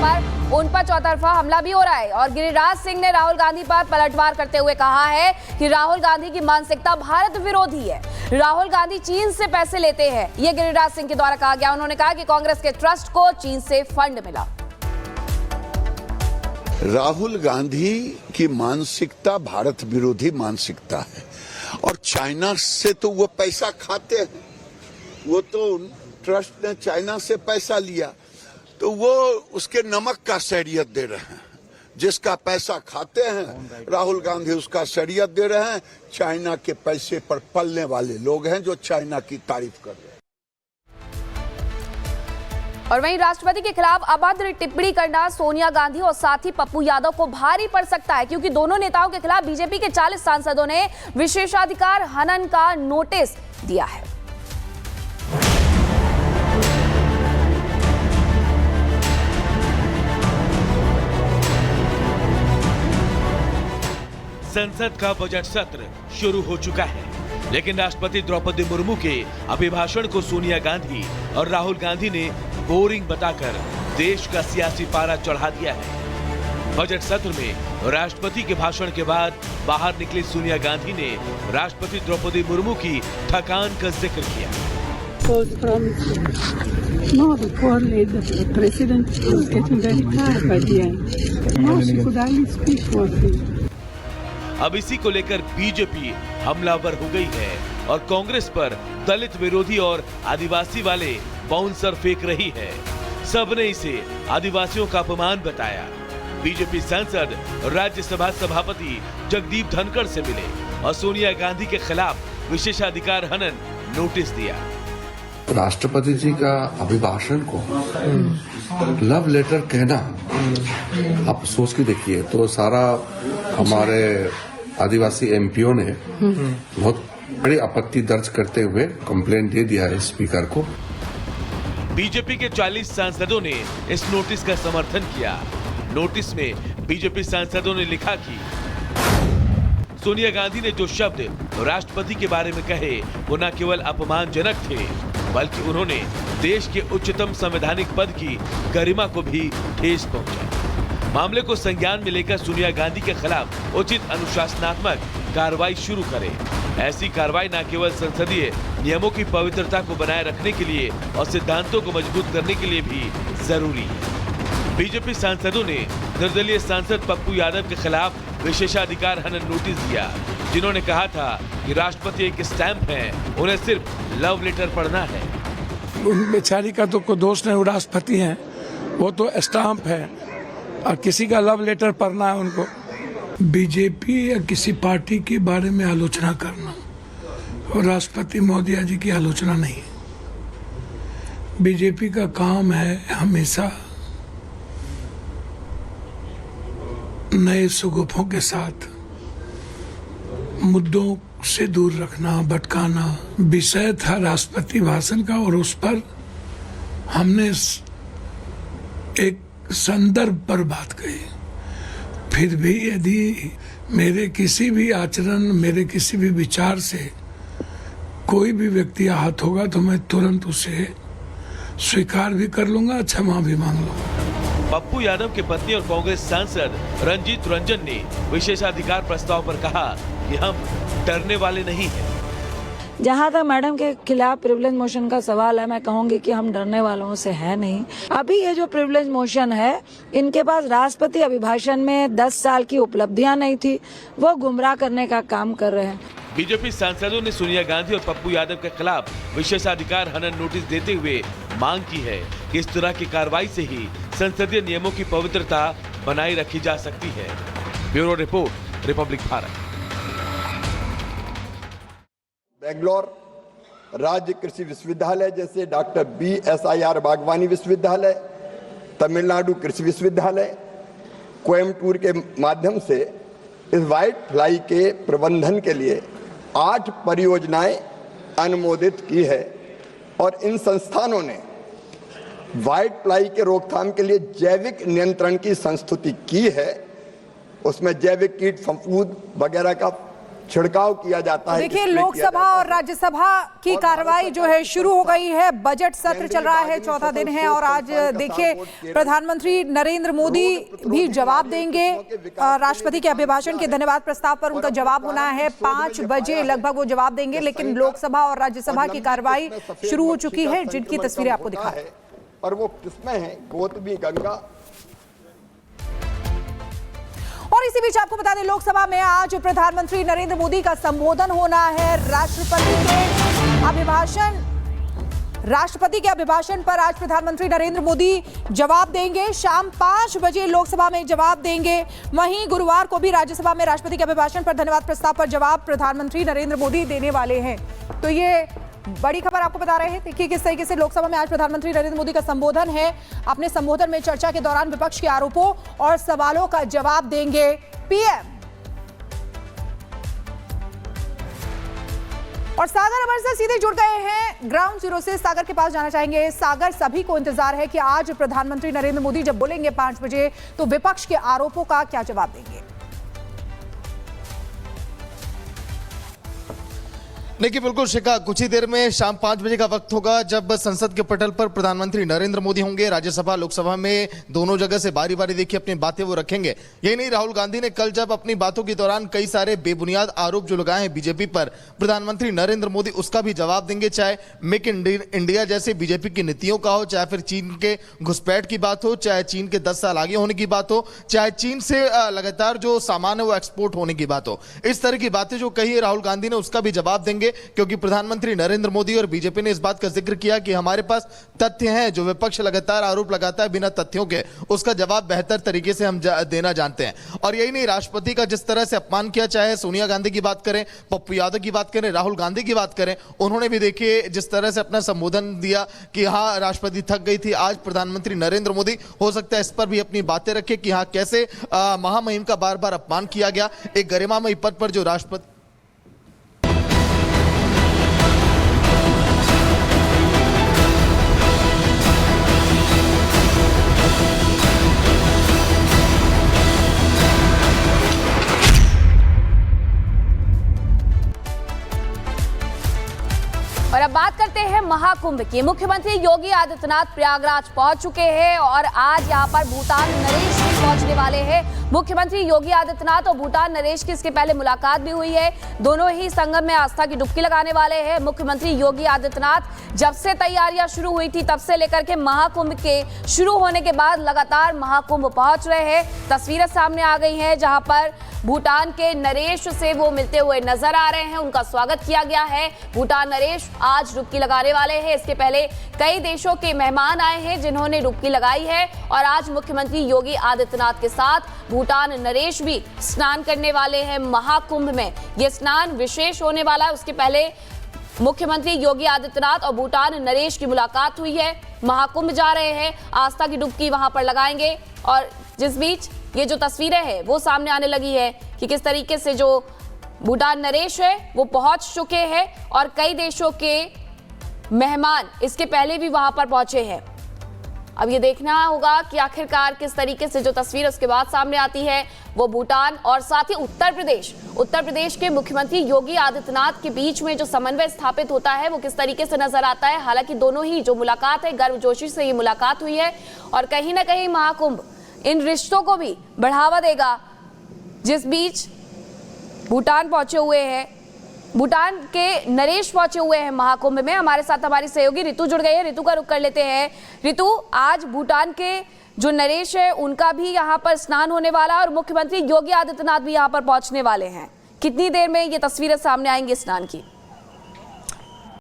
पर उन पर चौतरफा हमला भी हो रहा है। और गिरिराज सिंह ने राहुल गांधी पर पलटवार करते हुए कहा है कि राहुल गांधी की मानसिकता भारत विरोधी है, राहुल गांधी चीन से पैसे लेते हैं। यह गिरिराज सिंह के द्वारा कहा गया। उन्होंने कहा कि कांग्रेस के ट्रस्ट को चीन से फंड मिला। राहुल गांधी की मानसिकता भारत विरोधी मानसिकता है और चाइना से तो वो पैसा खाते हैं। वो तो ट्रस्ट ने चाइना से पैसा लिया तो वो उसके नमक का शरीयत दे रहे हैं। जिसका पैसा खाते हैं राहुल गांधी उसका शरीयत दे रहे हैं। चाइना के पैसे पर पलने वाले लोग हैं जो चाइना की तारीफ कर रहे हैं। और वहीं राष्ट्रपति के खिलाफ अभद्र टिप्पणी करना सोनिया गांधी और साथी पप्पू यादव को भारी पड़ सकता है, क्योंकि दोनों नेताओं के खिलाफ बीजेपी के 40 सांसदों ने विशेषाधिकार हनन का नोटिस दिया है। संसद का बजट सत्र शुरू हो चुका है, लेकिन राष्ट्रपति द्रौपदी मुर्मू के अभिभाषण को सोनिया गांधी और राहुल गांधी ने बोरिंग बताकर देश का सियासी पारा चढ़ा दिया है। बजट सत्र में राष्ट्रपति के भाषण के बाद बाहर निकली सोनिया गांधी ने राष्ट्रपति द्रौपदी मुर्मू की थकान का जिक्र किया। अब इसी को लेकर बीजेपी हमलावर हो गई है और कांग्रेस पर दलित विरोधी और आदिवासी वाले बाउंसर फेंक रही है। सबने इसे आदिवासियों का अपमान बताया। बीजेपी सांसद राज्यसभा सभापति जगदीप धनखड़ से मिले और सोनिया गांधी के खिलाफ विशेषाधिकार हनन नोटिस दिया। राष्ट्रपति जी का अभिभाषण को लव लेटर कहना, आप सोच के देखिए तो सारा हमारे आदिवासी एमपीओ ने बहुत बड़ी आपत्ति दर्ज करते हुए कंप्लेंट दे दिया है स्पीकर को। बीजेपी के 40 सांसदों ने इस नोटिस का समर्थन किया। नोटिस में बीजेपी सांसदों ने लिखा कि सोनिया गांधी ने जो शब्द राष्ट्रपति के बारे में कहे वो न केवल अपमानजनक थे, बल्कि उन्होंने देश के उच्चतम संवैधानिक पद की गरिमा को भी ठेस पहुंचाई। मामले को संज्ञान में लेकर सोनिया गांधी के खिलाफ उचित अनुशासनात्मक कार्रवाई शुरू करें। ऐसी कार्रवाई न केवल संसदीय नियमों की पवित्रता को बनाए रखने के लिए और सिद्धांतों को मजबूत करने के लिए भी जरूरी है। बीजेपी सांसदों ने निर्दलीय सांसद पप्पू यादव के खिलाफ विशेषाधिकार हनन नोटिस दिया, जिन्होंने कहा था कि राष्ट्रपति एक स्टैंप है, उन्हें सिर्फ लव लेटर पढ़ना है। बेचारी का तो कोई दोष नहीं, वो राष्ट्रपति हैं, वो तो स्टैंप है और किसी का लव लेटर पढ़ना है उनको। बीजेपी या किसी पार्टी के बारे में आलोचना करना और राष्ट्रपति महोदया जी की आलोचना नहीं। बीजेपी का काम है हमेशा नए सुगुफों के साथ मुद्दों से दूर रखना, भटकाना। विषय था राष्ट्रपति भाषण का और उस पर हमने एक संदर्भ पर बात कही। फिर भी यदि मेरे किसी भी आचरण, मेरे किसी भी विचार से कोई भी व्यक्ति आहत होगा तो मैं तुरंत उसे स्वीकार भी कर लूंगा, क्षमा भी मांग लूंगा। पप्पू यादव की पत्नी और कांग्रेस सांसद रंजीत रंजन ने विशेषाधिकार प्रस्ताव पर कहा कि हम डरने वाले नहीं हैं। जहाँ तक मैडम के खिलाफ प्रिविलेज मोशन का सवाल है, मैं कहूंगी कि हम डरने वालों से है नहीं। अभी ये जो प्रिविलेज मोशन है, इनके पास राष्ट्रपति अभिभाषण में 10 साल की उपलब्धियां नहीं थी, वो गुमराह करने का काम कर रहे हैं। बीजेपी सांसदों ने सोनिया गांधी और पप्पू यादव के खिलाफ विशेषाधिकार हनन नोटिस देते हुए मांग की है कि इस तरह की कार्रवाई से ही संसदीय नियमों की पवित्रता बनाए रखी जा सकती है। Bureau report, Republic Bharat. Bangalore राज्य कृषि विश्वविद्यालय जैसे डॉक्टर BSIR बागवानी विश्वविद्यालय, तमिलनाडु कृषि विश्वविद्यालय, कोयम्बटूर के माध्यम से इस व्हाइट फ्लाई के प्रबंधन के लिए 8 परियोजनाएं अनुमोदित की है और इन संस्थानों ने व्हाइट फ्लाई के रोकथाम के लिए जैविक नियंत्रण की संस्तुति की है। उसमें जैविक कीट फफूंद वगैरह का छिड़काव किया जाता है। देखिए, लोकसभा और राज्यसभा की कार्रवाई जो है शुरू हो गई है। बजट सत्र चल रहा है, चौथा दिन है और आज देखिए प्रधानमंत्री नरेंद्र मोदी भी जवाब देंगे राष्ट्रपति के अभिभाषण के धन्यवाद प्रस्ताव पर। उनका जवाब होना है 5 बजे लगभग, वो जवाब देंगे। लेकिन लोकसभा और राज्यसभा की कार्रवाई शुरू हो चुकी है, जिनकी तस्वीरें आपको दिखा रहे हैं। और वो किसमें है? गौतमी गंगा। और इसी बीच आपको बता दें, लोकसभा में आज प्रधानमंत्री नरेंद्र मोदी का संबोधन होना है। राष्ट्रपति के अभिभाषण पर आज प्रधानमंत्री नरेंद्र मोदी जवाब देंगे। शाम 5 बजे लोकसभा में जवाब देंगे। वहीं गुरुवार को भी राज्यसभा में राष्ट्रपति के अभिभाषण पर धन्यवाद प्रस्ताव पर जवाब प्रधानमंत्री नरेंद्र मोदी देने वाले हैं। तो ये बड़ी खबर आपको बता रहे हैं। देखिए किस तरीके से लोकसभा में आज प्रधानमंत्री नरेंद्र मोदी का संबोधन है। अपने संबोधन में चर्चा के दौरान विपक्ष के आरोपों और सवालों का जवाब देंगे पीएम। और सागर हमारे साथ सीधे जुड़ गए हैं ग्राउंड जीरो से। सागर के पास जाना चाहेंगे। सागर, सभी को इंतजार है कि आज प्रधानमंत्री नरेंद्र मोदी जब बोलेंगे 5 बजे तो विपक्ष के आरोपों का क्या जवाब देंगे। देखिए बिल्कुल शिखा, कुछ ही देर में शाम 5 बजे का वक्त होगा जब संसद के पटल पर प्रधानमंत्री नरेंद्र मोदी होंगे। राज्यसभा लोकसभा में दोनों जगह से बारी बारी देखिए अपनी बातें वो रखेंगे। यही नहीं, राहुल गांधी ने कल जब अपनी बातों के दौरान कई सारे बेबुनियाद आरोप जो लगाए हैं बीजेपी पर, प्रधानमंत्री नरेंद्र मोदी उसका भी जवाब देंगे। चाहे मेक इन इंडिया जैसे बीजेपी की नीतियों का हो, चाहे फिर चीन के घुसपैठ की बात हो, चाहे चीन के 10 साल आगे होने की बात हो, चाहे चीन से लगातार जो सामान है वो एक्सपोर्ट होने की बात हो। इस तरह की बातें जो कही है राहुल गांधी ने, उसका भी जवाब देंगे। क्योंकि प्रधानमंत्री नरेंद्र मोदी और बीजेपी ने इस बात का जिक्र किया कि हमारे पास तथ्य हैं। जो विपक्ष लगातार आरोप लगाता है बिना तथ्यों के, उसका जवाब बेहतर तरीके से हम देना जानते हैं। और यही नहीं, राष्ट्रपति का जिस तरह से अपमान किया, चाहे सोनिया गांधी की बात करें, पप्पू यादव की बात करें, राहुल गांधी की बात करें, उन्होंने भी देखिए जिस तरह से अपना संबोधन दिया कि हाँ राष्ट्रपति थक गई थी। आज प्रधानमंत्री नरेंद्र मोदी हो सकता है इस पर भी अपनी बातें रखे कि हाँ कैसे महामहिम का बार बार अपमान किया गया। एक गरिमामयी पद पर जो राष्ट्रपति और अब बात करते हैं महाकुंभ की। मुख्यमंत्री योगी आदित्यनाथ प्रयागराज पहुंच चुके हैं और आज यहां पर भूटान नरेश भी पहुंचने वाले हैं। मुख्यमंत्री योगी आदित्यनाथ और भूटान नरेश की इसके पहले मुलाकात भी हुई है। दोनों ही संगम में आस्था की डुबकी लगाने वाले हैं। मुख्यमंत्री योगी आदित्यनाथ जब से तैयारियां शुरू हुई थी तब से लेकर के महाकुंभ के शुरू होने के बाद लगातार महाकुंभ पहुंच रहे हैं। तस्वीरें सामने आ गई हैं जहां पर भूटान के नरेश से वो मिलते हुए नजर आ रहे हैं। उनका स्वागत किया गया है। भूटान नरेश आज डुबकी लगाने वाले हैं। इसके पहले कई देशों के मेहमान आए हैं जिन्होंने डुबकी लगाई है और आज मुख्यमंत्री योगी आदित्यनाथ के साथ भूटान नरेश भी स्नान करने वाले हैं महाकुंभ में। ये स्नान विशेष होने वाला है। उसके पहले मुख्यमंत्री योगी आदित्यनाथ और भूटान नरेश की मुलाकात हुई है। महाकुंभ जा रहे हैं, आस्था की डुबकी वहां पर लगाएंगे। और जिस बीच ये जो तस्वीरें हैं वो सामने आने लगी है कि किस तरीके से जो भूटान नरेश है वो पहुंच चुके हैं और कई देशों के मेहमान इसके पहले भी वहां पर पहुंचे हैं। अब ये देखना होगा कि आखिरकार किस तरीके से जो तस्वीर उसके बाद सामने आती है वो भूटान और साथ ही उत्तर प्रदेश के मुख्यमंत्री योगी आदित्यनाथ के बीच में जो समन्वय स्थापित होता है वो किस तरीके से नजर आता है। हालांकि दोनों ही जो मुलाकात है गर्मजोशी से ये मुलाकात हुई है और कहीं ना कहीं महाकुंभ इन रिश्तों को भी बढ़ावा देगा। जिस बीच भूटान पहुंचे हुए हैं, भूटान के नरेश पहुंचे हुए हैं महाकुंभ में। हमारे साथ हमारी सहयोगी ऋतु जुड़ गई है। ऋतु का रुख कर लेते हैं। ऋतु, आज भूटान के जो नरेश है उनका भी यहाँ पर स्नान होने वाला और मुख्यमंत्री योगी आदित्यनाथ भी यहाँ पर पहुंचने वाले हैं। कितनी देर में ये तस्वीरें सामने आएंगी स्नान की?